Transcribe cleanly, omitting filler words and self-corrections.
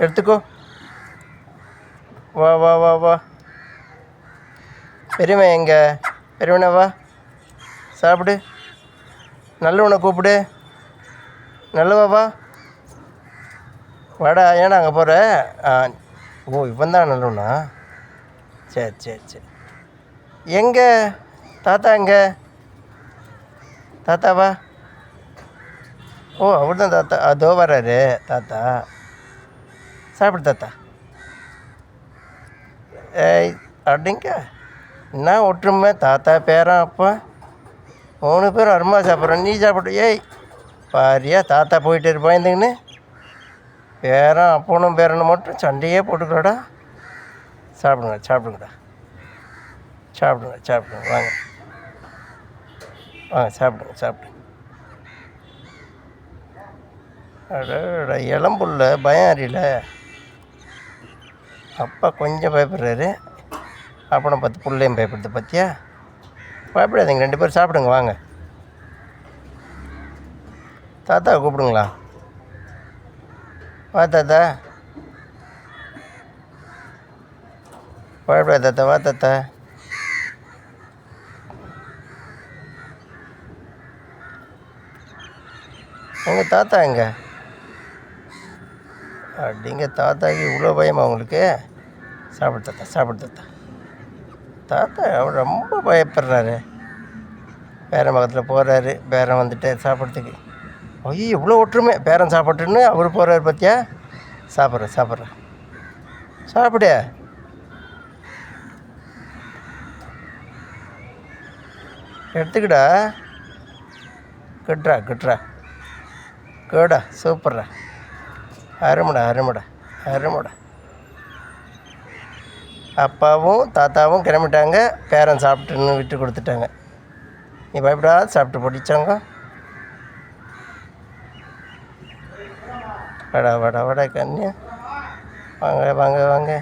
எடுத்துக்கோ. வா வா வா வா. பெரியவன் எங்க? பெரியவனே வா, சாப்பிடு. நல்லவனை கூப்பிடு. நல்லவா வா. வாடா. ஏன்னா அங்கே போகிற? ஓ, இவன் தான் நல்லவனா? சரி சரி சரி. எங்கே தாத்தா? எங்கே தாத்தாவா? ஓ, அவர் தான் தாத்தா. அதோ வர்றாரு தாத்தா. சாப்பிடு தாத்தா. ஏய் அப்படிங்க. என்ன ஒற்றுமை? தாத்தா பேரன் அப்பா 3 பேரும் அருமா சாப்பிட்றோம். நீ சாப்பிடு. ஏய் பாரியா, தாத்தா போயிட்டு இருப்பான் இருந்துங்கன்னு பேரன் அப்பனும் பேரனும் மட்டும் சண்டையே போட்டுக்கிறோடா. சாப்பிடுங்க சாப்பிடுங்கடா. சாப்பிடுங்க சாப்பிடுங்க. வாங்க வாங்க சாப்பிடுங்க சாப்பிடுங்க. அட இளம்புள்ள பயம் அறியல. அப்பா கொஞ்சம் பயப்படுறாரு. அப்பனை பார்த்து பிள்ளையும் பயப்படுது பார்த்தியா? பயப்படாதீங்க, 2 பேரும் சாப்பிடுங்க. வாங்க. தாத்தாவை கூப்பிடுங்களா? வா தாத்தா. பயப்படாத தாத்தா. வா தாத்தா. எங்கள் தாத்தா எங்க? அப்படிங்க. தாத்தாக்கு இவ்வளோ பயமா உங்களுக்கு? சாப்பிடு தாத்தா. சாப்பிடு தாத்தா. தாத்தா அவர் ரொம்ப பயப்படுறாரு. பேரன் பக்கத்தில் போகிறாரு. பேரன் வந்துட்டு சாப்பிட்றதுக்கு. ஐயோ, இவ்வளோ ஒற்றுமை. பேரன் சாப்பிட்டுன்னு அவர் போகிறாரு பார்த்தியா? சாப்பிட்றேன் சாப்பிட்றேன். சாப்பிடு. எடுத்துக்கிடா. கிட்றா கிட்றா. கேடா. சூப்பர்ரா. அருமடா அருமடா அருமடா. அப்பாவும் தாத்தாவும் கிளம்பிட்டாங்க. பேரன் சாப்பிட்டுன்னு விட்டு கொடுத்துட்டாங்க. நீ பயப்படாத சாப்பிட்டு பிடிச்சாங்க. வாடா வாடா வாடா கண்ணியா. வாங்க வாங்க வாங்க.